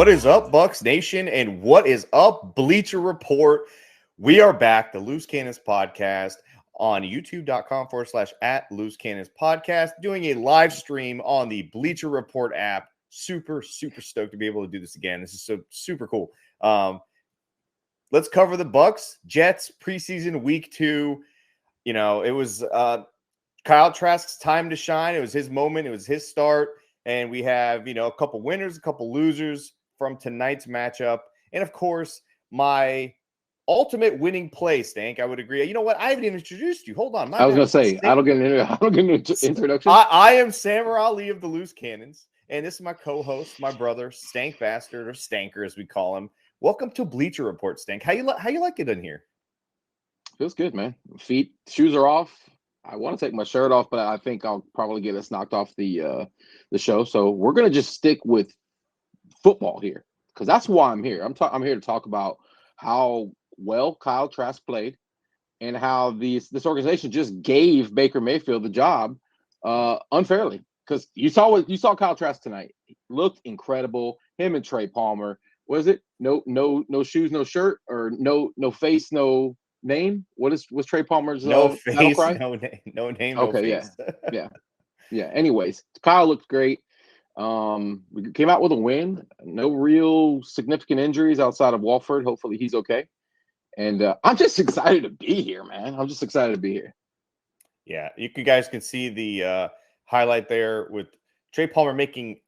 What is up, Bucs Nation, and what is up, Bleacher Report? We are back, the Loose Cannons Podcast, on youtube.com/at Loose Podcast, doing a live stream on the Bleacher Report app. Super stoked to be able to do this again. This is so super cool. Let's cover the Bucs Jets preseason week 2. You know, it was Kyle Trask's time to shine. It was his moment. It was his start. And we have, you know, a couple winners, a couple losers from tonight's matchup. And, of course, my ultimate winning play, Stank. I would agree. You know what? I haven't even introduced you. Hold on. I was going to say, I don't get an introduction. I am Samurai Ali of the Loose Cannons. And this is my co-host, my brother, Stank Bastard, or Stanker, as we call him. Welcome to Bleacher Report, Stank. How you like it in here? Feels good, man. Shoes are off. I want to take my shirt off, but I think I'll probably get us knocked off the show. So we're gonna just stick with football here because that's why I'm here. I'm here to talk about how well Kyle Trask played and how this organization just gave Baker Mayfield the job unfairly. Because you saw Kyle Trask tonight. He looked incredible. Him and Trey Palmer. Was it no shoes, no shirt, or no face, no name? Was Trey Palmer's no face, cry? no name, okay, no face. yeah. Anyways, Kyle looked great. We came out with a win. No real significant injuries outside of Walford. Hopefully he's okay. And I'm just excited to be here, man. I'm just excited to be here. Yeah, you guys can see the highlight there with Trey Palmer making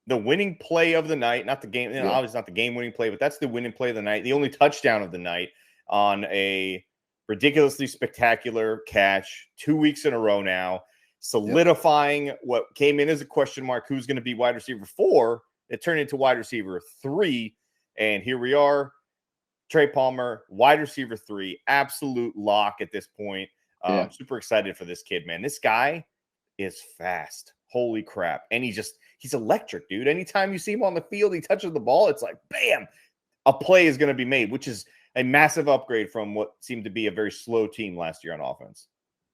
the winning play of the night, not the game. Obviously not the game-winning play, but that's the winning play of the night. The only touchdown of the night on a ridiculously spectacular catch 2 weeks in a row now, solidifying what came in as a question mark, who's going to be wide receiver 4. It turned into wide receiver 3, and here we are. Trey Palmer, wide receiver 3, absolute lock at this point. Super excited for this kid, man. This guy is fast. Holy crap. And he's electric, dude. Anytime you see him on the field, he touches the ball, it's like, bam, a play is going to be made, which is a massive upgrade from what seemed to be a very slow team last year on offense.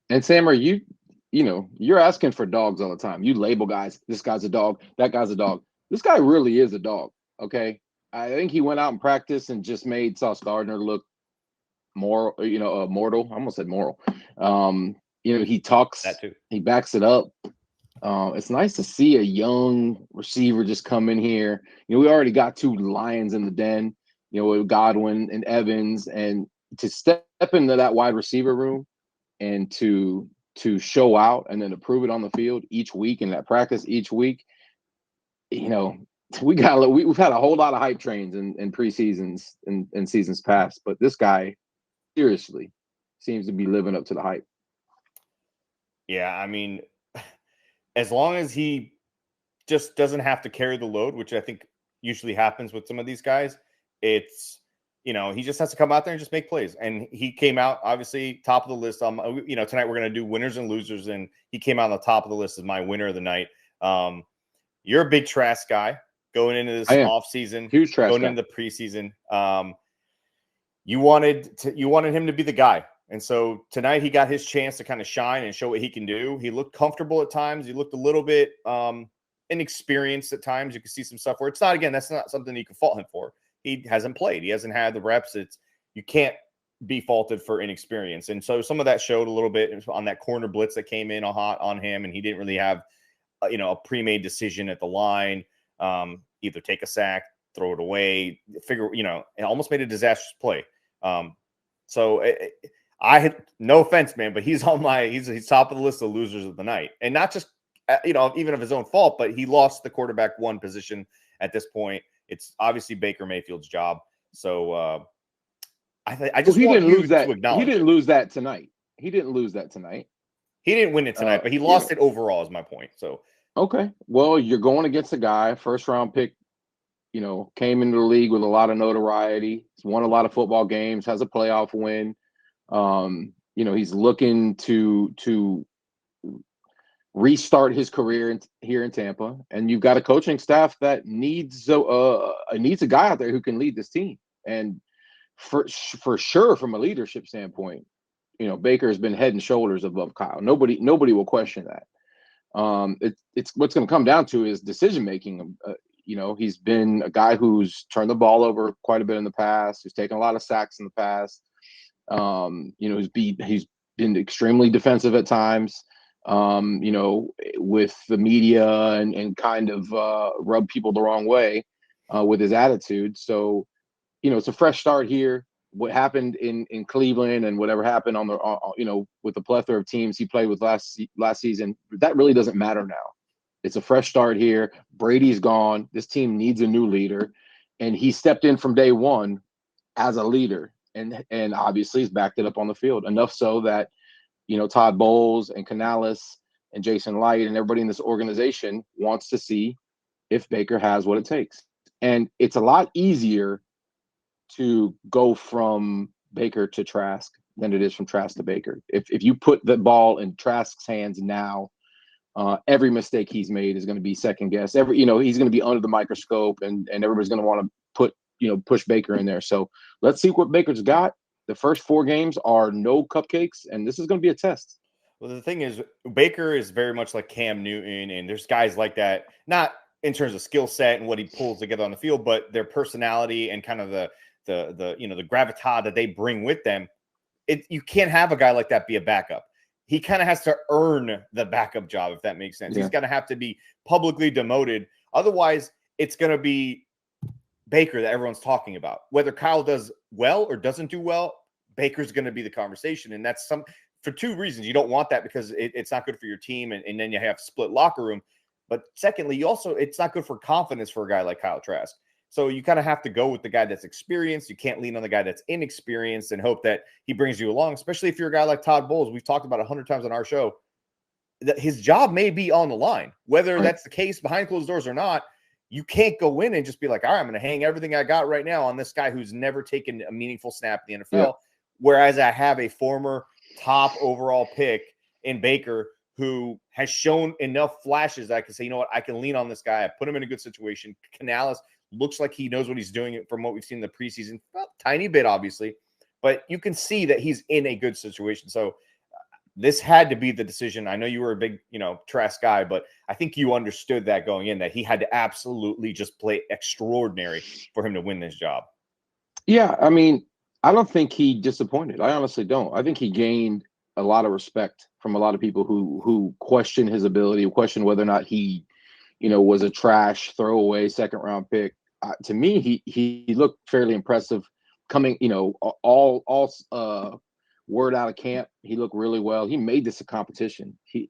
And Sammer, you're asking for dogs all the time. You label guys, this guy's a dog, that guy's a dog. This guy really is a dog, okay? I think he went out in practice and just made Sauce Gardner look more, mortal. I almost said moral. He talks, that too. He backs it up. It's nice to see a young receiver just come in here. We already got 2 lions in the den, with Godwin and Evans, and to step into that wide receiver room and to show out and then to prove it on the field each week and that practice each week. We've had a whole lot of hype trains in preseasons and seasons past, but this guy seriously seems to be living up to the hype. Yeah, I mean, as long as he just doesn't have to carry the load, which I think usually happens with some of these guys, it's, he just has to come out there and just make plays. And he came out, obviously, top of the list. Tonight we're going to do winners and losers, and he came out on the top of the list as my winner of the night. You're a big Trask guy going into this offseason. Huge Trask going guy. into the preseason. You wanted him to be the guy. And so tonight he got his chance to kind of shine and show what he can do. He looked comfortable at times. He looked a little bit inexperienced at times. You can see some stuff where that's not something you can fault him for. He hasn't played. He hasn't had the reps. You can't be faulted for inexperience. And so some of that showed a little bit on that corner blitz that came in hot on him, and he didn't really have a pre-made decision at the line. Either take a sack, throw it away, it almost made a disastrous play. I had no offense, man, but he's top of the list of losers of the night, and not just even of his own fault, but he lost the quarterback 1 position at this point. It's obviously Baker Mayfield's job, so I just he want didn't you lose that. To acknowledge he didn't lose that tonight. He didn't lose that tonight. He didn't win it tonight, but he lost it overall. Is my point. So okay, well, you're going against a guy, first round pick. Came into the league with a lot of notoriety. He's won a lot of football games. Has a playoff win. He's looking to restart his career here in Tampa, and you've got a coaching staff that needs a guy out there who can lead this team. And for sure, from a leadership standpoint, Baker has been head and shoulders above Kyle. Nobody will question that. It's what's going to come down to is decision making. He's been a guy who's turned the ball over quite a bit in the past, who's taken a lot of sacks in the past. He's been extremely defensive at times, with the media and kind of rub people the wrong way with his attitude. So, it's a fresh start here. What happened in Cleveland and whatever happened with the plethora of teams he played with last season, that really doesn't matter now. It's a fresh start here. Brady's gone. This team needs a new leader, and he stepped in from day one as a leader, and obviously he's backed it up on the field enough so that Todd Bowles and Canales and Jason Light and everybody in this organization wants to see if Baker has what it takes. And it's a lot easier to go from Baker to Trask than it is from Trask to Baker. If you put the ball in Trask's hands now, every mistake he's made is going to be second guessed. He's going to be under the microscope, and everybody's going to want to push Baker in there. So let's see what Baker's got. The first 4 games are no cupcakes, and this is going to be a test. Well, the thing is, Baker is very much like Cam Newton, and there's guys like that, not in terms of skill set and what he pulls together on the field, but their personality and kind of the gravitas that they bring with them. You can't have a guy like that be a backup. He kind of has to earn the backup job, if that makes sense. Yeah. He's going to have to be publicly demoted. Otherwise, it's going to be Baker that everyone's talking about. Whether Kyle does well or doesn't do well, Baker's going to be the conversation. And that's for 2 reasons. You don't want that because it's not good for your team, and then you have split locker room. But secondly, it's not good for confidence for a guy like Kyle Trask. So you kind of have to go with the guy that's experienced. You can't lean on the guy that's inexperienced and hope that he brings you along, especially if you're a guy like Todd Bowles. We've talked about 100 times on our show that his job may be on the line. Whether that's the case behind closed doors or not, you can't go in and just be like, all right, I'm going to hang everything I got right now on this guy who's never taken a meaningful snap in the NFL. Yeah. Whereas I have a former top overall pick in Baker who has shown enough flashes that I can say, you know what, I can lean on this guy. I put him in a good situation. Canales looks like he knows what he's doing from what we've seen in the preseason. Well, tiny bit, obviously, but you can see that he's in a good situation. So this had to be the decision. I know you were a big, Trask guy, but I think you understood that going in, that he had to absolutely just play extraordinary for him to win this job. Yeah, I mean, I don't think he disappointed. I honestly don't. I think he gained a lot of respect from a lot of people who question his ability, question whether or not he, was a trash throwaway second-round pick. To me, he looked fairly impressive coming, all word out of camp. He looked really well. He made this a competition. He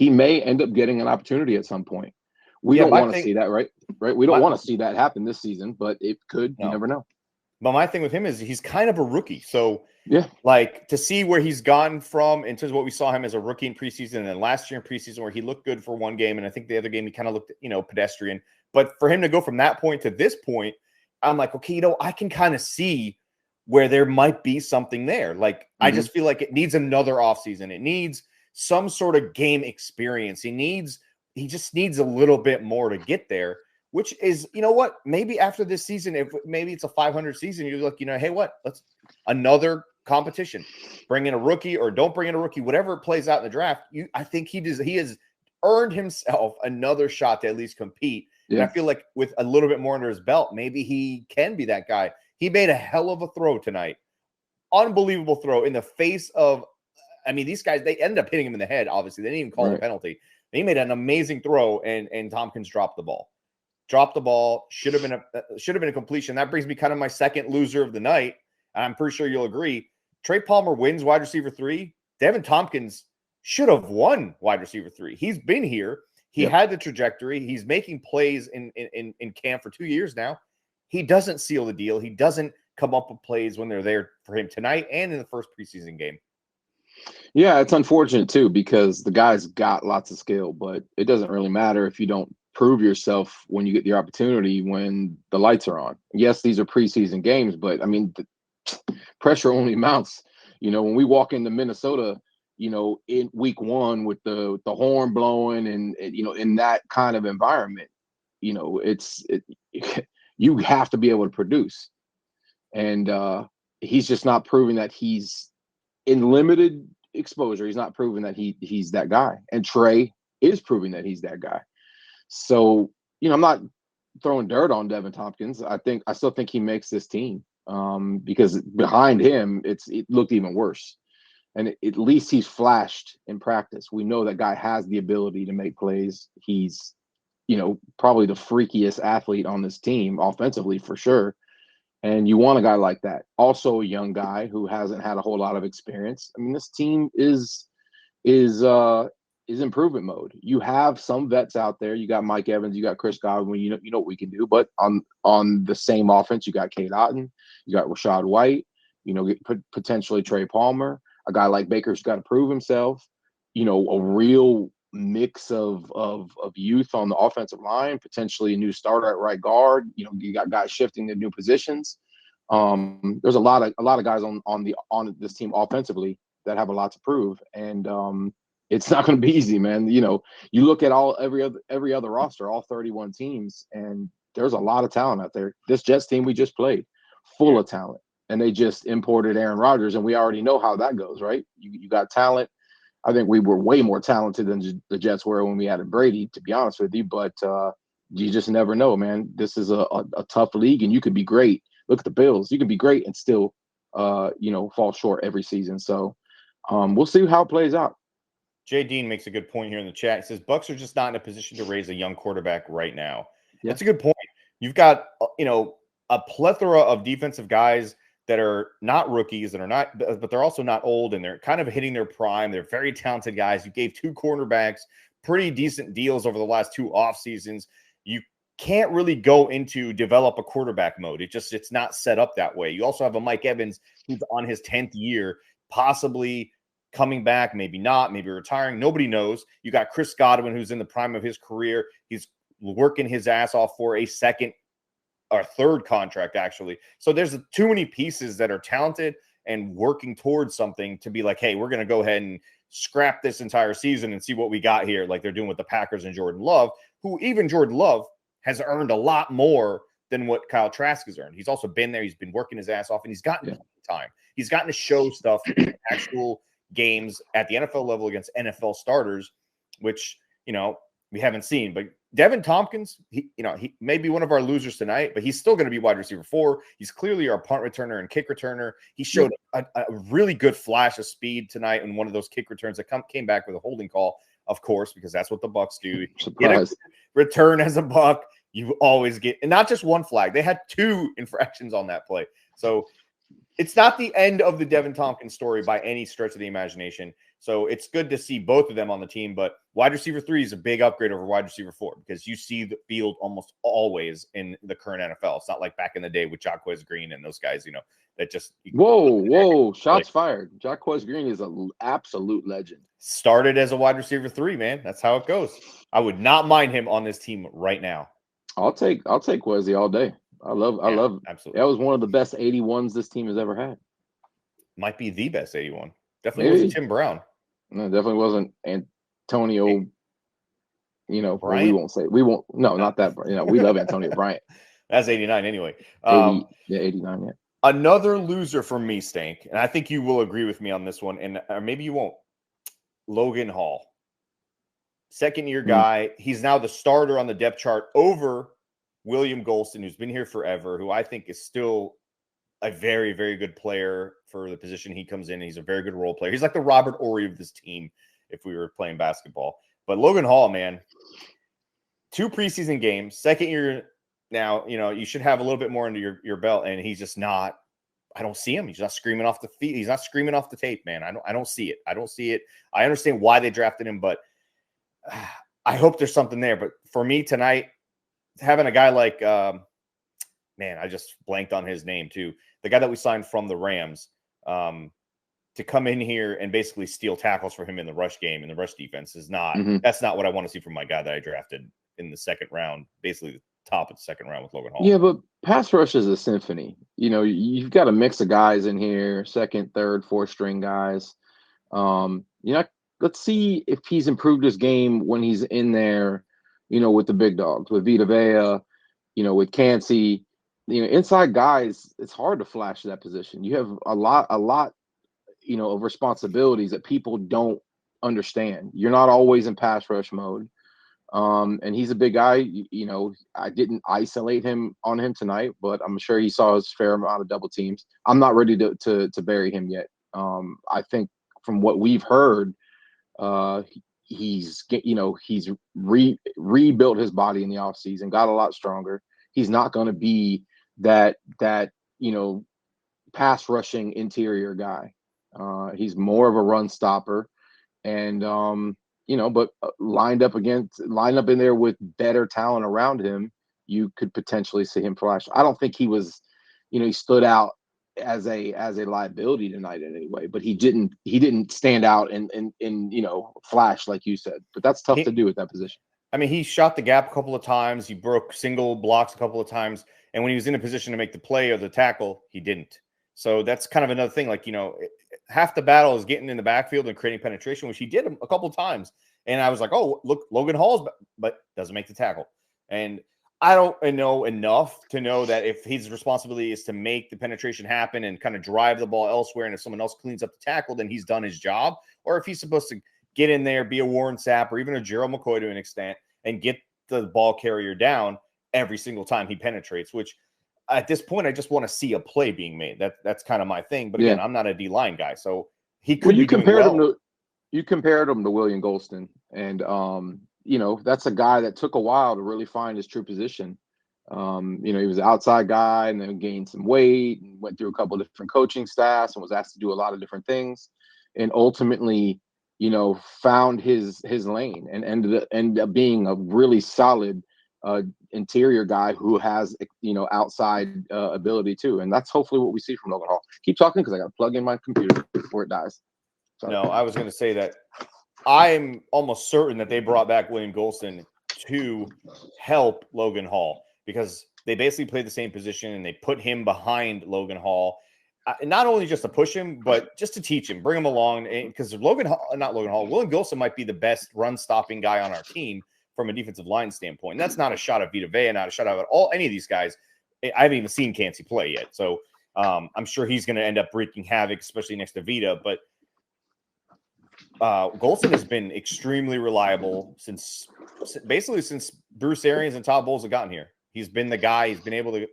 may end up getting an opportunity at some point. We don't want to see that, right? We don't want to see that happen this season, but it could. No. You never know. But my thing with him is he's kind of a rookie. So, yeah, to see where he's gotten from in terms of what we saw him as a rookie in preseason, and then last year in preseason where he looked good for one game, and I think the other game he kind of looked, pedestrian. But for him to go from that point to this point, I'm like, okay, I can kind of see where there might be something there. I just feel like it needs another offseason. It needs some sort of game experience. He just needs a little bit more to get there. Which is, maybe after this season, if maybe it's a 500 season, you're like, hey, let's another competition. Bring in a rookie or don't bring in a rookie, whatever plays out in the draft. I think he has earned himself another shot to at least compete. Yeah. And I feel like with a little bit more under his belt, maybe he can be that guy. He made a hell of a throw tonight. Unbelievable throw in the face of, these guys, they ended up hitting him in the head, obviously. They didn't even call it a penalty. He made an amazing throw, and Tompkins dropped the ball. Should have been a completion. That brings me kind of my second loser of the night. And I'm pretty sure you'll agree. Trey Palmer wins wide receiver 3. Devin Tompkins should have won wide receiver 3. He's been here. He had the trajectory. He's making plays in camp for 2 years now. He doesn't seal the deal. He doesn't come up with plays when they're there for him tonight and in the first preseason game. Yeah, it's unfortunate too, because the guy's got lots of skill, but it doesn't really matter if you don't prove yourself when you get the opportunity when the lights are on. Yes, these are preseason games, but the pressure only mounts. When we walk into Minnesota, in week 1 with the horn blowing and in that kind of environment, you have to be able to produce. And he's just not proving that he's in limited exposure. He's not proving that he's that guy. And Trey is proving that he's that guy. So I'm not throwing dirt on Devin Tompkins. I still think he makes this team because behind him, it looked even worse. And at least he's flashed in practice. We know that guy has the ability to make plays. He's, probably the freakiest athlete on this team offensively for sure. And you want a guy like that. Also a young guy who hasn't had a whole lot of experience. I mean, this team is improvement mode. You have some vets out there. You got Mike Evans, you got Chris Godwin. You know what we can do. But on the same offense, you got Kate Otten, you got Rashad White. Potentially Trey Palmer. A guy like Baker's got to prove himself. A real mix of youth on the offensive line. Potentially a new starter at right guard. You got guys shifting to new positions. There's a lot of guys on this team offensively that have a lot to prove, and it's not going to be easy, man. You look at every other roster, all 31 teams, and there's a lot of talent out there. This Jets team we just played, full of talent, and they just imported Aaron Rodgers, and we already know how that goes, right? You got talent. I think we were way more talented than the Jets were when we added Brady, to be honest with you. But you just never know, man. This is a tough league, and you could be great. Look at the Bills. You can be great and still, fall short every season. So we'll see how it plays out. Jay Dean makes a good point here in the chat. He says, Bucs are just not in a position to raise a young quarterback right now. Yeah. That's a good point. You've got, a plethora of defensive guys that are not rookies and are not, but they're also not old, and they're kind of hitting their prime. They're very talented guys. You gave 2 cornerbacks pretty decent deals over the last 2 off seasons. You can't really go into develop a quarterback mode. It's not set up that way. You also have a Mike Evans who's on his 10th year, possibly coming back, maybe not, maybe retiring. Nobody knows. You got Chris Godwin, who's in the prime of his career. He's working his ass off for a second or third contract, actually. So there's too many pieces that are talented and working towards something to be like, hey, we're going to go ahead and scrap this entire season and see what we got here, like they're doing with the Packers and Jordan Love, who even Jordan Love has earned a lot more than what Kyle Trask has earned. He's also been there. He's been working his ass off, and he's gotten time. He's gotten to show stuff in actual games at the NFL level against NFL starters, which, we haven't seen. But Devin Tompkins, he may be one of our losers tonight, but he's still going to be wide receiver 4. He's clearly our punt returner and kick returner. He showed a really good flash of speed tonight in one of those kick returns that came back with a holding call, of course, because that's what the Bucs do. Get a return as a Buck, you always get, and not just one flag. They had 2 infractions on that play. So it's not the end of the Devin Tompkins story by any stretch of the imagination. So it's good to see both of them on the team, but wide receiver 3 is a big upgrade over wide receiver 4 because you see the field almost always in the current NFL. It's not like back in the day with Jacquez Green and those guys, that just. Whoa, shots fired. Jacquez Green is an absolute legend. Started as a wide receiver 3, man. That's how it goes. I would not mind him on this team right now. I'll take Wesley all day. I love absolutely. That was one of the best 81s this team has ever had. Might be the best 81. Definitely wasn't Tim Brown. No, definitely wasn't Antonio. Bryant? Not that. We love Antonio Bryant. That's 89 anyway. 89. Yeah. Another loser for me, Stank, and I think you will agree with me on this one, and maybe you won't. Logan Hall, second-year guy. He's now the starter on the depth chart over William Golston, who's been here forever, who I think is still a very, very good player for the position he comes in. He's a very good role player. He's like the Robert Ory of this team if we were playing basketball. But Logan Hall, man, 2 preseason games, second year now, you should have a little bit more under your belt, and he's just not. I don't see him. He's not screaming off the feet. He's not screaming off the tape, man. I don't see it. I don't see it. I understand why they drafted him, but I hope there's something there. But for me tonight, having a guy like I just blanked on his name too. The guy that we signed from the Rams to come in here and basically steal tackles for him in the rush game and the rush defense is not. That's not what I want to see from my guy that I drafted in the second round, basically the top of the second round with Logan Hall. Yeah, but pass rush is a symphony. You've got a mix of guys in here, second, third, fourth string guys. Let's see if he's improved his game when he's in there, with the big dogs, with Vita Vea, with Cansey. Inside guys, it's hard to flash that position. You have a lot, of responsibilities that people don't understand. You're not always in pass rush mode. And he's a big guy. You know, I didn't isolate him on him tonight, but I'm sure he saw his fair amount of double teams. I'm not ready to bury him yet. I think from what we've heard, he's rebuilt his body in the offseason, got a lot stronger. He's not going to be that pass rushing interior guy. He's more of a run stopper, and but lined up in there with better talent around him, you could potentially see him flash. I don't think he was, he stood out as a liability tonight in any way, but he didn't stand out and flash like you said. But that's tough to do at that position. I mean, he shot the gap a couple of times. He broke single blocks a couple of times. And when he was in a position to make the play or the tackle, he didn't. So that's kind of another thing. Like, half the battle is getting in the backfield and creating penetration, which he did a couple of times. And I was like, oh, look, Logan Hall's, but doesn't make the tackle. And I don't know enough to know that if his responsibility is to make the penetration happen and kind of drive the ball elsewhere, and if someone else cleans up the tackle, then he's done his job. Or if he's supposed to get in there, be a Warren Sapp or even a Gerald McCoy to an extent, and get the ball carrier down every single time he penetrates, which at this point, I just want to see a play being made. That's kind of my thing. But again, I'm not a D-line guy, so he could be doing well. You compared him to William Golston, and that's a guy that took a while to really find his true position. He was an outside guy and then gained some weight and went through a couple of different coaching staffs and was asked to do a lot of different things, and ultimately, found his lane and ended up being a really solid interior guy who has outside ability too, and that's hopefully what we see from Logan Hall. Keep talking because I got to plug in my computer before it dies. Sorry. No, I was going to say that I'm almost certain that they brought back William Golston to help Logan Hall because they basically played the same position and they put him behind Logan Hall, not only just to push him, but just to teach him, bring him along. Because William Golston might be the best run stopping guy on our team from a defensive line standpoint. And that's not a shot at Vita Vea, not a shot at any of these guys. I haven't even seen Cansey play yet. So I'm sure he's going to end up wreaking havoc, especially next to Vita. But Golston has been extremely reliable since Bruce Arians and Todd Bowles have gotten here. He's been the guy. He's been able to,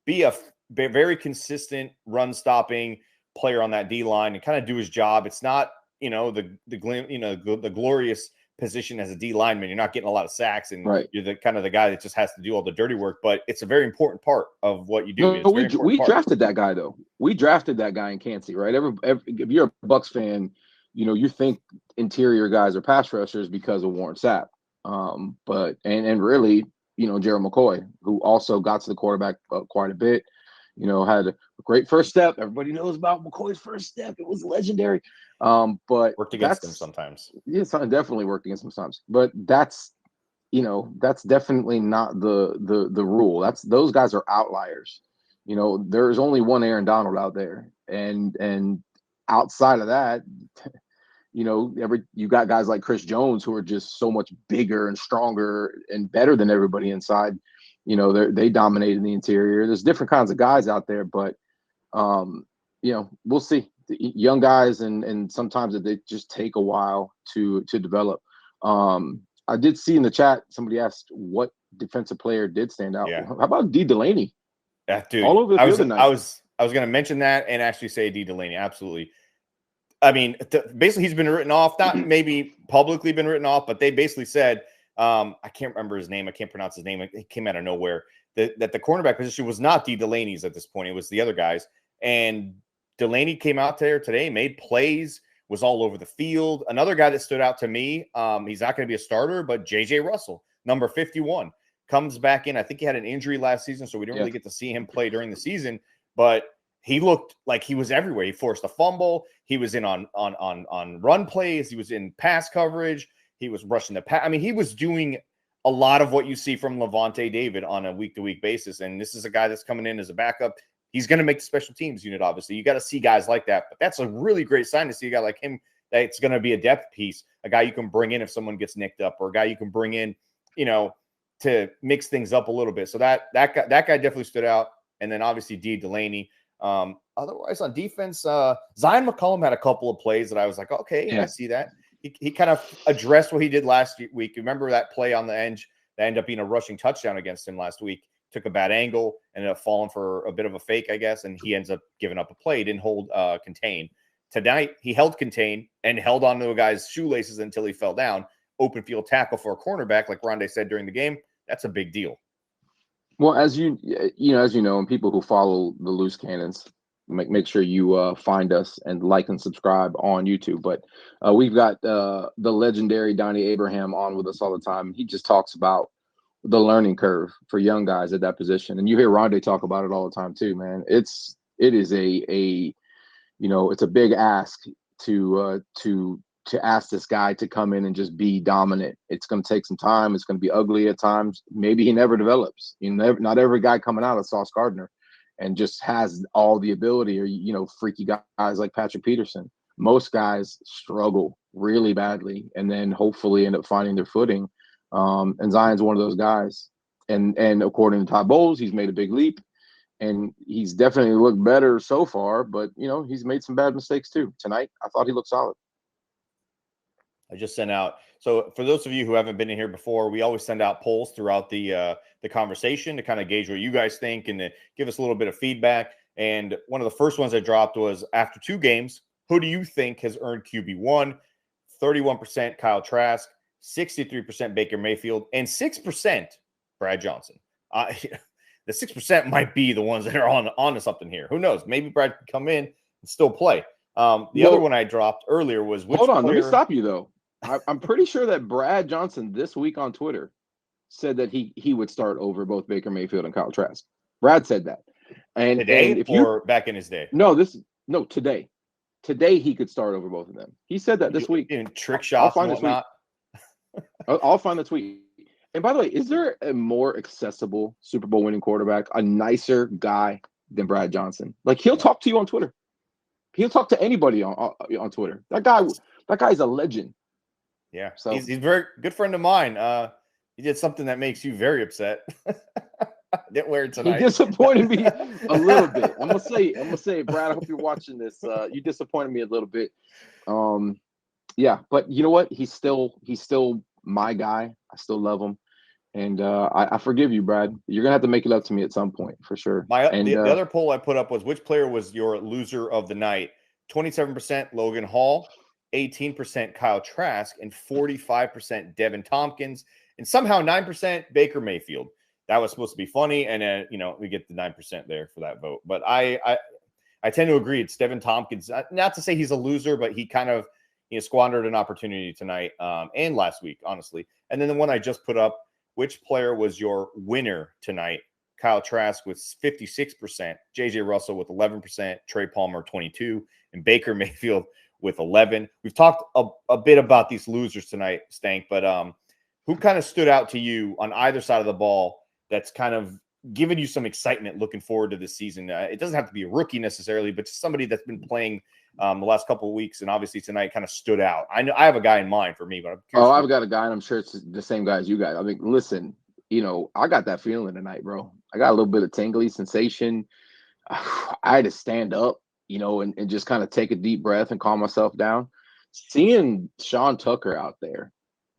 be a very consistent run stopping player on that D line and kind of do his job. It's not, the glorious position as a D lineman. You're not getting a lot of sacks, and you're the kind of the guy that just has to do all the dirty work. But it's a very important part of what you do. No, we drafted that guy though. We drafted that guy in Cansey, right? If you're a Bucs fan, you think interior guys are pass rushers because of Warren Sapp. But really, Gerald McCoy, who also got to the quarterback quite a bit, had a great first step. Everybody knows about McCoy's first step. It was legendary. But worked against him sometimes. Yeah, definitely worked against him sometimes. But that's definitely not the rule. Those guys are outliers. There's only one Aaron Donald out there. And outside of that, you got guys like Chris Jones who are just so much bigger and stronger and better than everybody inside. They dominate in the interior. There's different kinds of guys out there, but we'll see. The young guys and sometimes they just take a while to develop. I did see in the chat somebody asked what defensive player did stand out. Yeah. How about D. Delaney? Yeah, dude. All over the other night. I was going to mention that and actually say D. Delaney. Absolutely. I mean, basically, he's been written off. Not maybe publicly been written off, but they basically said, I can't remember his name. I can't pronounce his name. It came out of nowhere. That the cornerback position was not D. Delaney's at this point. It was the other guys. And Delaney came out there today, made plays, was all over the field. Another guy that stood out to me, he's not going to be a starter, but J.J. Russell, number 51, comes back in. I think he had an injury last season, so we didn't really get to see him play during the season. But he looked like he was everywhere. He forced a fumble. He was in on run plays. He was in pass coverage. He was rushing the pass. I mean, he was doing a lot of what you see from Levante David on a week-to-week basis. And this is a guy that's coming in as a backup. He's going to make the special teams unit, obviously. You got to see guys like that. But that's a really great sign to see a guy like him that's going to be a depth piece, a guy you can bring in if someone gets nicked up, or a guy you can bring in, to mix things up a little bit. So that guy definitely stood out. And then obviously D. Delaney. Otherwise on defense, Zion McCollum had a couple of plays that I was like, okay, I see that. he kind of addressed what he did last week. Remember that play on the edge that ended up being a rushing touchdown against him last week? Took a bad angle, ended up falling for a bit of a fake, I guess, and he ends up giving up a play. He didn't hold contain. Tonight, he held contain and held on to a guy's shoelaces until he fell down. Open field tackle for a cornerback, like Rondé said during the game, that's a big deal. Well, as you know, and people who follow the Loose Cannons, make sure you find us and like and subscribe on YouTube. But we've got the legendary Donnie Abraham on with us all the time. He just talks about the learning curve for young guys at that position, and you hear Rondé talk about it all the time too, man. It is a it's a big ask to ask this guy to come in and just be dominant. It's going to take some time. It's going to be ugly at times. Maybe he never develops. Not every guy coming out of Sauce Gardner and just has all the ability, or freaky guys like Patrick Peterson. Most guys struggle really badly and then hopefully end up finding their footing. And Zion's one of those guys. And according to Todd Bowles, he's made a big leap. And he's definitely looked better so far, but he's made some bad mistakes too. Tonight, I thought he looked solid. I just sent out. So for those of you who haven't been in here before, we always send out polls throughout the conversation to kind of gauge what you guys think and to give us a little bit of feedback. And one of the first ones I dropped was, after 2 games, who do you think has earned QB1? 31% Kyle Trask, 63% Baker Mayfield, and 6% Brad Johnson. The 6% might be the ones that are on to something here. Who knows? Maybe Brad can come in and still play. The other one I dropped earlier was hold on. Let me stop you though. I'm pretty sure that Brad Johnson this week on Twitter said that he would start over both Baker Mayfield and Kyle Trask. Brad said that. And today, and if or back in his day? No, today. Today he could start over both of them. He said that this week. In trick shots and whatnot. I'll find the tweet. And by the way, is there a more accessible Super Bowl winning quarterback, a nicer guy than Brad Johnson? Like, he'll talk to you on Twitter. He'll talk to anybody on Twitter. That guy's a legend. Yeah, so he's a very good friend of mine. He did something that makes you very upset. Didn't wear it tonight. He disappointed me a little bit. I'm gonna say, Brad, I hope you're watching this. You disappointed me a little bit. Yeah, but you know what? He's still my guy. I still love him. And I forgive you, Brad. You're going to have to make it up to me at some point, for sure. The other poll I put up was, which player was your loser of the night? 27% Logan Hall, 18% Kyle Trask, and 45% Devin Tompkins, and somehow 9% Baker Mayfield. That was supposed to be funny, and we get the 9% there for that vote. But I tend to agree. It's Devin Tompkins. Not to say he's a loser, but he kind of squandered an opportunity tonight and last week, honestly. And then the one I just put up, which player was your winner tonight? Kyle Trask with 56%, J.J. Russell with 11%, Trey Palmer 22%, and Baker Mayfield with 11%. We've talked a bit about these losers tonight, Stank, but who kind of stood out to you on either side of the ball that's kind of given you some excitement looking forward to this season? It doesn't have to be a rookie necessarily, but just somebody that's been playing the last couple of weeks, and obviously tonight kind of stood out. I know I have a guy in mind for me, but I'm curious. I've got a guy, and I'm sure it's the same guy as you guys. I mean, listen, I got that feeling tonight, bro. I got a little bit of tingly sensation. I had to stand up, and just kind of take a deep breath and calm myself down. Seeing Sean Tucker out there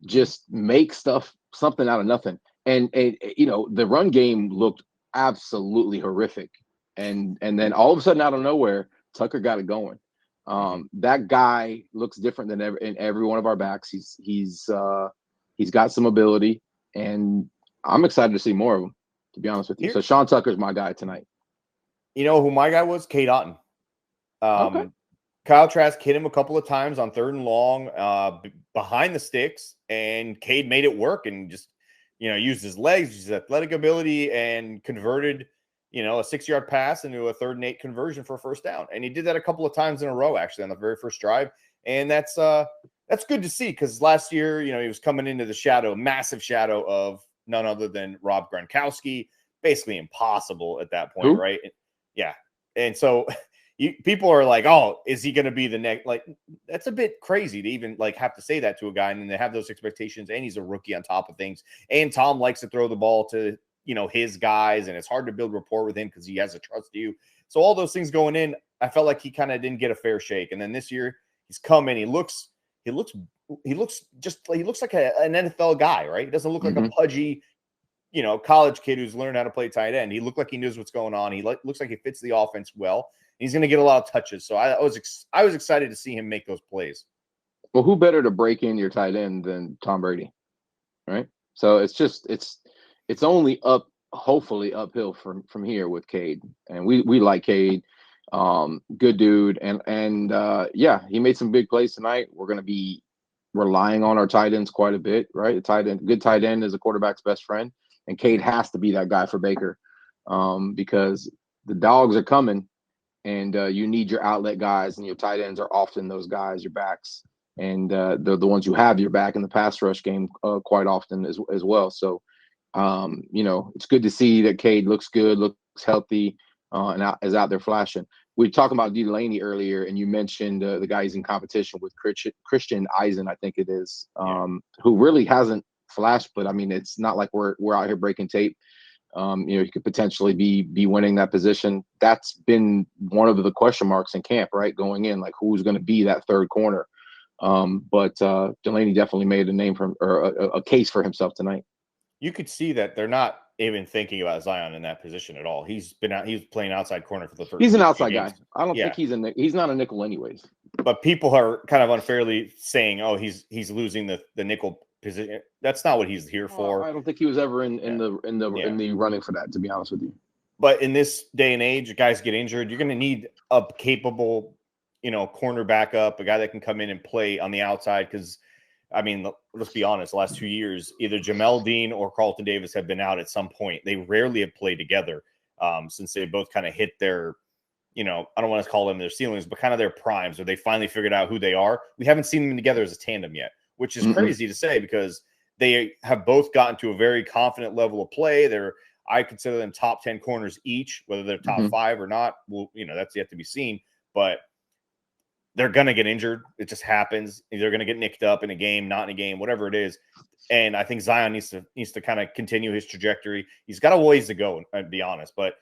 just make something out of nothing. And the run game looked absolutely horrific. And then all of a sudden, out of nowhere, Tucker got it going. That guy looks different than in every one of our backs. He's got some ability, and I'm excited to see more of him, to be honest with you. So Sean Tucker's my guy tonight. You know who my guy was? Cade Otton. Okay. Kyle Trask hit him a couple of times on 3rd and long behind the sticks, and Cade made it work and just used his legs, his athletic ability, and converted a 6-yard pass into a 3rd and 8 conversion for a first down. And he did that a couple of times in a row, actually, on the very first drive. And that's good to see, because last year, he was coming into the massive shadow of none other than Rob Gronkowski. Basically impossible at that point, right? Yeah. And so people are like, oh, is he going to be the next? Like, that's a bit crazy to even have to say that to a guy, and then they have those expectations, and he's a rookie on top of things. And Tom likes to throw the ball to his guys, and it's hard to build rapport with him because he has to trust you. So all those things going in, I felt like he kind of didn't get a fair shake. And then this year he's come in, he looks he looks like an NFL guy, right? He doesn't look like a Mhm. pudgy, college kid who's learned how to play tight end. He looked like he knows what's going on. He looks like he fits the offense well. He's going to get a lot of touches. So I was excited to see him make those plays. Well, who better to break in your tight end than Tom Brady, right? So it's only up, hopefully uphill from here with Cade, and we like Cade, good dude, and yeah, he made some big plays tonight. We're going to be relying on our tight ends quite a bit, right? Good tight end is a quarterback's best friend, and Cade has to be that guy for Baker, because the dogs are coming, and you need your outlet guys, and your tight ends are often those guys, your backs, and the ones you have your back in the pass rush game quite often as well. So, it's good to see that Cade looks good, looks healthy, and is out there flashing. We were talking about Delaney earlier, and you mentioned the guy he's in competition with, Christian Eisen, I think it is, who really hasn't flashed, but I mean, it's not like we're out here breaking tape. He could potentially be winning that position. That's been one of the question marks in camp, right? Going in, like who's going to be that third corner. But Delaney definitely made a name a case for himself tonight. You could see that they're not even thinking about Zion in that position at all. He's playing outside corner for the first. He's an outside guy. games. I don't think he's not a nickel anyways. But people are kind of unfairly saying, "Oh, he's losing the nickel position." That's not what he's here for. I don't think he was ever in the running for that, to be honest with you. But in this day and age, guys get injured. You're going to need a capable, corner backup, a guy that can come in and play on the outside. Because, I mean, let's be honest, the last 2 years, either Jamel Dean or Carlton Davis have been out at some point. They rarely have played together since they both kind of hit their, I don't want to call them their ceilings, but kind of their primes, or they finally figured out who they are. We haven't seen them together as a tandem yet, which is crazy to say because they have both gotten to a very confident level of play. I consider them top 10 corners each, whether they're top 5 or not. Well, that's yet to be seen, but they're going to get injured. It just happens. They're going to get nicked up in a game, not in a game, whatever it is. And I think Zion needs to kind of continue his trajectory. He's got a ways to go, to be honest, but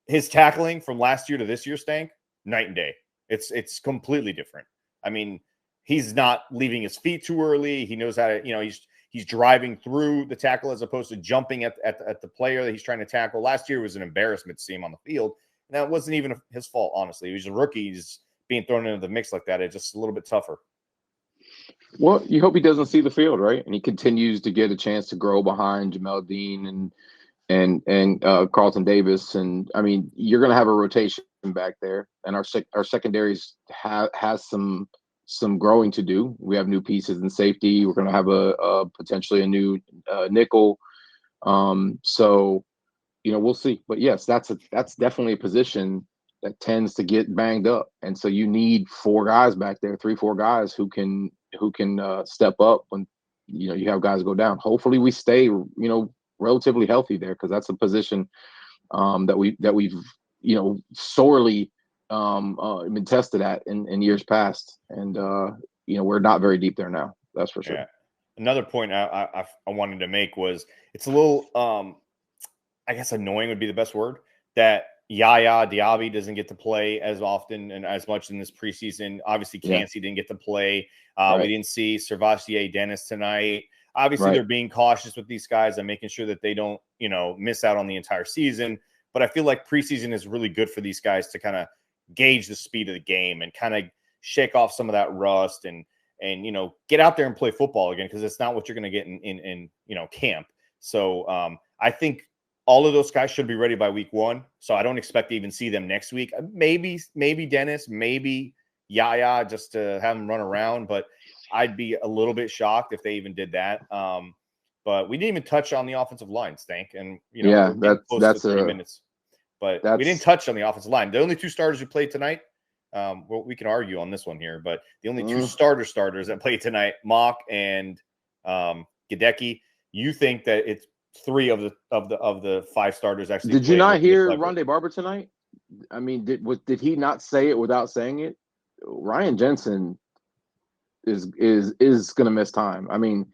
his tackling from last year to this year, Stank, night and day. It's completely different. I mean, he's not leaving his feet too early. He knows how to, he's driving through the tackle as opposed to jumping at the player that he's trying to tackle. Last year was an embarrassment to see him on the field. And that wasn't even his fault, honestly. He was a rookie. He's being thrown into the mix like that. It's just a little bit tougher. Well, you hope he doesn't see the field, right? And he continues to get a chance to grow behind Jamel Dean and Carlton Davis. And I mean, you're going to have a rotation back there, and our secondaries has some growing to do. We have new pieces in safety. We're going to have a potentially a new nickel. So, we'll see. But yes, that's definitely a position that tends to get banged up, and so you need 4 guys back there, 3-4 guys who can step up when you have guys go down. Hopefully, we stay relatively healthy there, because that's a position that we've sorely been tested at in years past, and we're not very deep there now. That's for sure. Yeah. Another point I wanted to make was it's a little I guess annoying would be the best word, that Yaya Diaby doesn't get to play as often and as much in this preseason. Obviously, Cansey didn't get to play. Right. We didn't see Servatier Dennis tonight. Obviously, they're being cautious with these guys and making sure that they don't, miss out on the entire season. But I feel like preseason is really good for these guys to kind of gauge the speed of the game and kind of shake off some of that rust and get out there and play football again, because it's not what you're going to get in camp. So I think all of those guys should be ready by week 1. So I don't expect to even see them next week. Maybe Dennis, maybe Yaya, just to have them run around. But I'd be a little bit shocked if they even did that. But we didn't even touch on the offensive line, Stank. And, that's 30 minutes. But we didn't touch on the offensive line. The only 2 starters who played tonight, well, we can argue on this one here, but the only 2 starters that played tonight, Mock and Gadecki. You think that it's 3 of the 5 starters actually? Did you not hear Rondé Barber tonight? I mean, did he not say it without saying it? Ryan Jensen is going to miss time. I mean,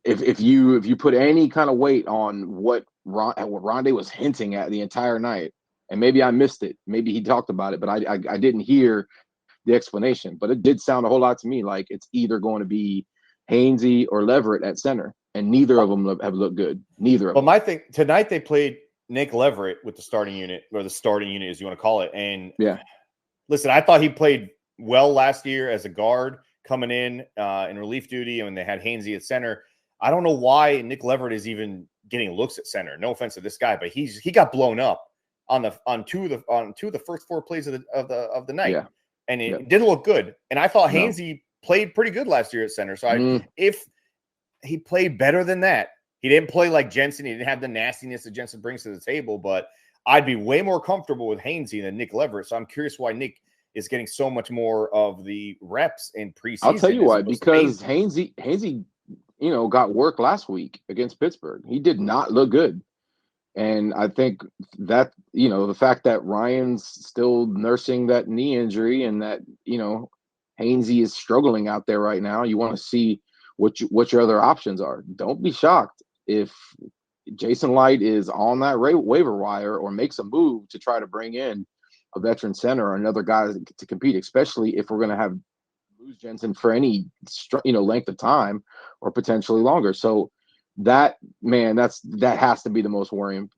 if you put any kind of weight on what Rondé was hinting at the entire night, and maybe I missed it, maybe he talked about it, but I didn't hear the explanation. But it did sound a whole lot to me like it's either going to be Hainsey or Leverett at center, and neither of them have looked good. Neither of them. But my thing tonight, they played Nick Leverett with the starting unit, or the starting unit, as you want to call it. And listen, I thought he played well last year as a guard coming in relief duty, and when they had Hainsey at center. I don't know why Nick Leverett is even getting looks at center. No offense to this guy, but he got blown up on two of the first 4 plays of the night, and it didn't look good. And I thought Hainsey played pretty good last year at center. So if he played better than that, he didn't play like Jensen. He didn't have the nastiness that Jensen brings to the table, but I'd be way more comfortable with Hainsey than Nick Leverett. So I'm curious why Nick is getting so much more of the reps in preseason. I'll tell you why, because Hainsey, got work last week against Pittsburgh. He did not look good. And I think that, the fact that Ryan's still nursing that knee injury and that, Hainsey is struggling out there right now, you want to see what your other options are. Don't be shocked if Jason Light is on that waiver wire or makes a move to try to bring in a veteran center or another guy to compete, especially if we're going to have lose Jensen for any length of time or potentially longer. So that has to be the most worrisome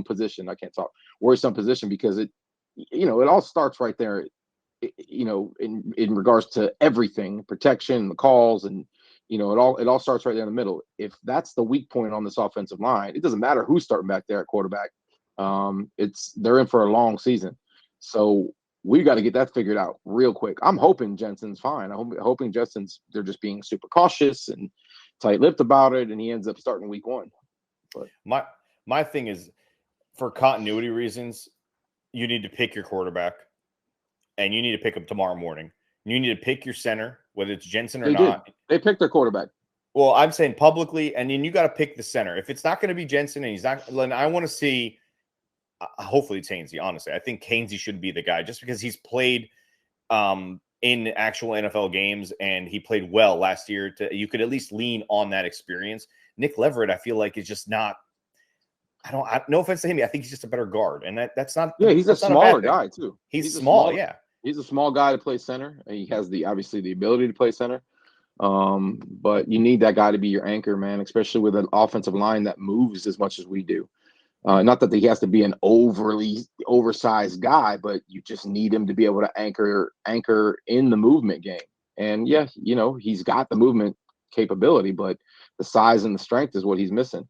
position. I can't talk worrisome position because it all starts right there. In regards to everything, protection, the calls, and it all starts right there in the middle. If that's the weak point on this offensive line, it doesn't matter who's starting back there at quarterback. They're in for a long season. So we got to get that figured out real quick. I'm hoping Jensen's fine. I'm hoping they're just being super cautious and tight-lipped about it, and he ends up starting week 1. But my thing is, for continuity reasons, you need to pick your quarterback, and you need to pick him tomorrow morning. You need to pick your center, whether it's Jensen or not. They picked their quarterback. Well, I'm saying publicly, and then you got to pick the center. If it's not going to be Jensen, and he's not, then I want to see. Hopefully it's Hainsey, honestly. I think Hainsey should be the guy just because he's played in actual NFL games and he played well last year. You could at least lean on that experience. Nick Leverett, I feel like, is just not – no offense to him. I think he's just a better guard. And that's not – yeah, he's a smaller guy too. He's small, yeah. He's a small guy to play center. He has obviously the ability to play center. But you need that guy to be your anchor, man, especially with an offensive line that moves as much as we do. Not that he has to be an overly oversized guy, but you just need him to be able to anchor in the movement game. And yeah, he's got the movement capability, but the size and the strength is what he's missing.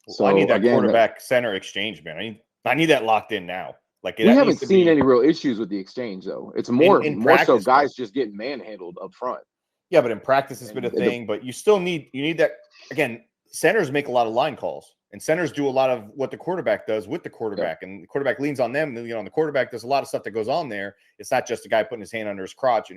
So I need that quarterback center exchange, man. I need that locked in now. Like we haven't seen any real issues with the exchange, though. It's more so guys just getting manhandled up front. Yeah, but in practice it's been a thing. But you still need that again. Centers make a lot of line calls. And centers do a lot of what the quarterback does with the quarterback, and the quarterback leans on them. And the quarterback does a lot of stuff that goes on there. It's not just a guy putting his hand under his crotch,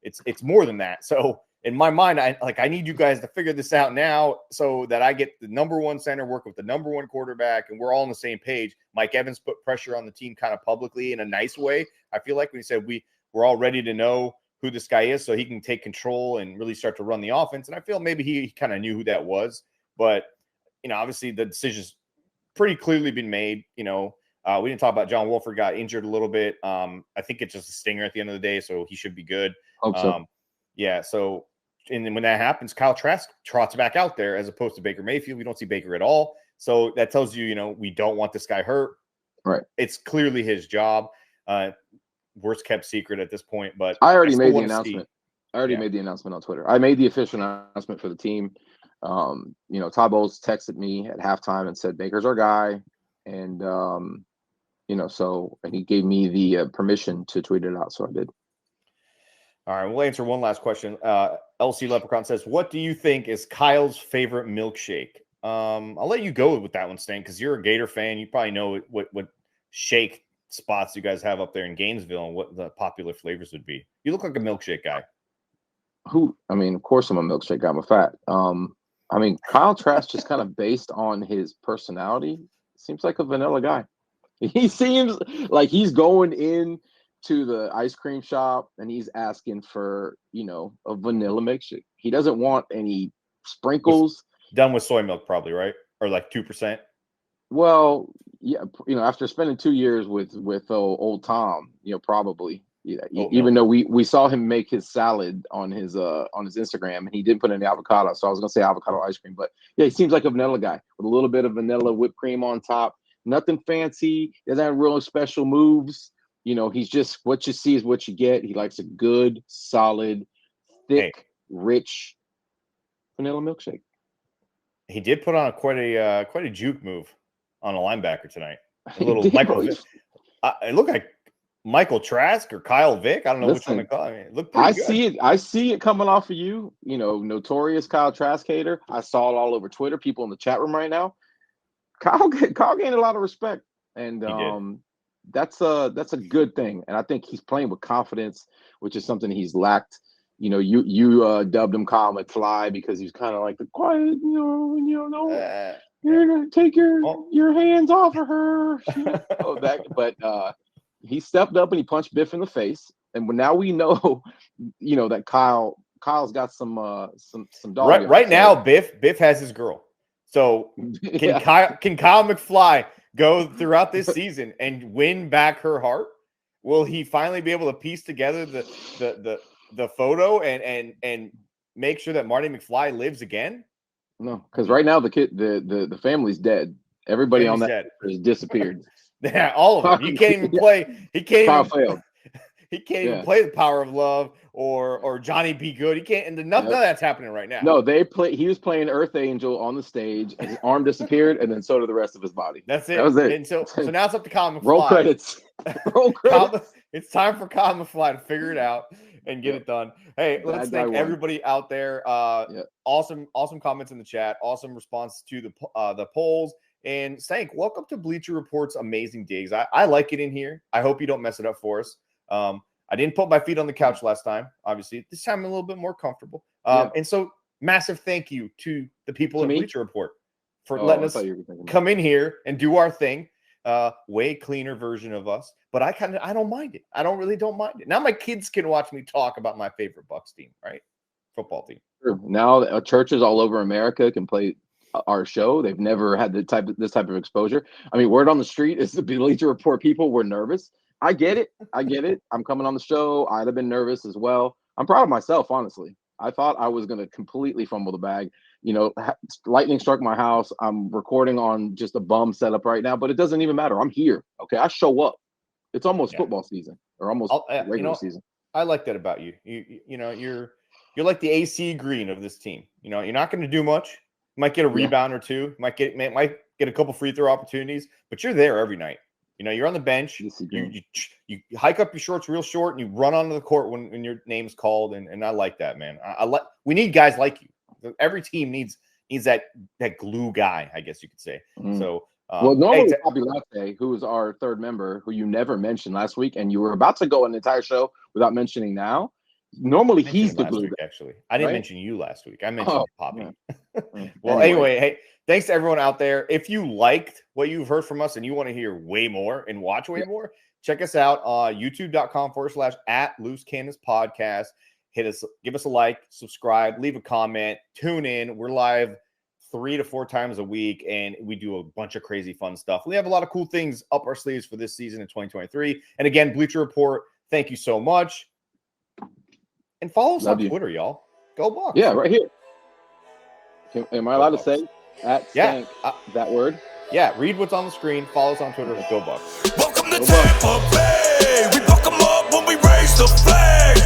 it's more than that. So in my mind, I need you guys to figure this out now, so that I get the number 1 center, work with the number 1 quarterback, and we're all on the same page. Mike Evans put pressure on the team kind of publicly in a nice way. I feel like when he said we're all ready to know who this guy is, so he can take control and really start to run the offense. And I feel maybe he kind of knew who that was, but. Obviously the decision's pretty clearly been made. We didn't talk about John Wolford got injured a little bit. I think it's just a stinger at the end of the day, so he should be good. Hope so. Yeah. So, and then when that happens, Kyle Trask trots back out there as opposed to Baker Mayfield. We don't see Baker at all. So that tells you, we don't want this guy hurt. Right. It's clearly his job. Worst kept secret at this point, but I already made the announcement. Made the announcement on Twitter. I made the official announcement for the team. Todd Bowles texted me at halftime and said, Baker's our guy. And, and he gave me the permission to tweet it out. So I did. All right. We'll answer one last question. LC Leprechaun says, what do you think is Kyle's favorite milkshake? I'll let you go with that one, Stank, because you're a Gator fan. You probably know what shake spots you guys have up there in Gainesville and what the popular flavors would be. You look like a milkshake guy. Of course I'm a milkshake guy. I'm a fat. Kyle Trask, just kind of based on his personality, seems like a vanilla guy. He seems like he's going in to the ice cream shop and he's asking for, a vanilla milkshake. He doesn't want any sprinkles. Done with soy milk, probably, right? Or like 2%. Well, yeah, after spending 2 years with old Tom, probably. Yeah, even though we saw him make his salad on his Instagram, and he didn't put any avocado, so I was gonna say avocado ice cream, but yeah, he seems like a vanilla guy with a little bit of vanilla whipped cream on top. Nothing fancy. Doesn't have real special moves. He's just what you see is what you get. He likes a good, solid, thick, rich vanilla milkshake. He did put on quite a juke move on a linebacker tonight. A little Michael. It looked like Michael Trask or Kyle Vick. I don't know which one to call. I mean, it looked pretty good. I see it coming off of you. Notorious Kyle Trask hater. I saw it all over Twitter. People in the chat room right now. Kyle gained a lot of respect, and that's a good thing. And I think he's playing with confidence, which is something he's lacked. You dubbed him Kyle McFly because he's kind of like the quiet, you're gonna take your hands off of her. But he stepped up and he punched Biff in the face, and now we know, that Kyle's got some dog. Right now, Biff has his girl. So can Kyle McFly go throughout this season and win back her heart? Will he finally be able to piece together the photo and make sure that Marty McFly lives again? No, because right now the family's dead. Everybody on that has disappeared. Yeah, all of them. You can't even play. He can't even. He can't even play the Power of Love or Johnny Be Good. He can't, and none of that's happening right now. No, he was playing Earth Angel on the stage, and his arm disappeared, and then so did the rest of his body. That's it. That was it. And so now it's up to Kyle McFly. Roll credits. It's time for Kyle McFly to figure it out and get it done. Hey, let's thank everybody out there. Awesome comments in the chat. Awesome response to the polls. And Stank, welcome to Bleacher Report's amazing digs. I like it in here. I hope you don't mess it up for us. I didn't put my feet on the couch last time. Obviously, this time I'm a little bit more comfortable. And so, massive thank you to the people at Bleacher Report for letting us come in here and do our thing. Way cleaner version of us, but I don't mind it. I don't mind it. Now my kids can watch me talk about my favorite Bucs team, right? Football team. Now churches all over America can play our show. They've never had this type of exposure. I mean, word on the street is the Bleacher Report people were nervous. I get it. I'm coming on the show. I'd have been nervous as well. I'm proud of myself, honestly. I thought I was going to completely fumble the bag. Lightning struck my house. I'm recording on just a bum setup right now, but it doesn't even matter. I'm here. Okay, I show up. It's almost football season or almost regular season. I like that about you. You're like the AC Green of this team. You're not going to do much. You might get a rebound or two. Might get a couple free throw opportunities, but you're there every night. You're on the bench. You hike up your shorts real short and you run onto the court when your name's called. And I like that, man. We need guys like you. Every team needs that glue guy, I guess you could say. So, normally Bobby Latte, who is our third member, who you never mentioned last week, and you were about to go an entire show without mentioning now. Normally he's the glue guy. Actually, I didn't mention you last week. I mentioned Poppy. Yeah. Well, anyway, hey, thanks to everyone out there. If you liked what you've heard from us and you want to hear way more and watch way more, check us out on youtube.com/@LooseCannonspodcast. Hit us, give us a like, subscribe, leave a comment, tune in. We're live 3 to 4 times a week, and we do a bunch of crazy fun stuff. We have a lot of cool things up our sleeves for this season in 2023. And again, Bleacher Report, thank you so much. And follow us on Twitter, y'all. Go Bucs. Yeah, right here. Am I allowed to say @Stank that word? Yeah, read what's on the screen. Follow us on Twitter. Go Bucs. Welcome to Tampa Bay. We fuck them up when we raise the flag.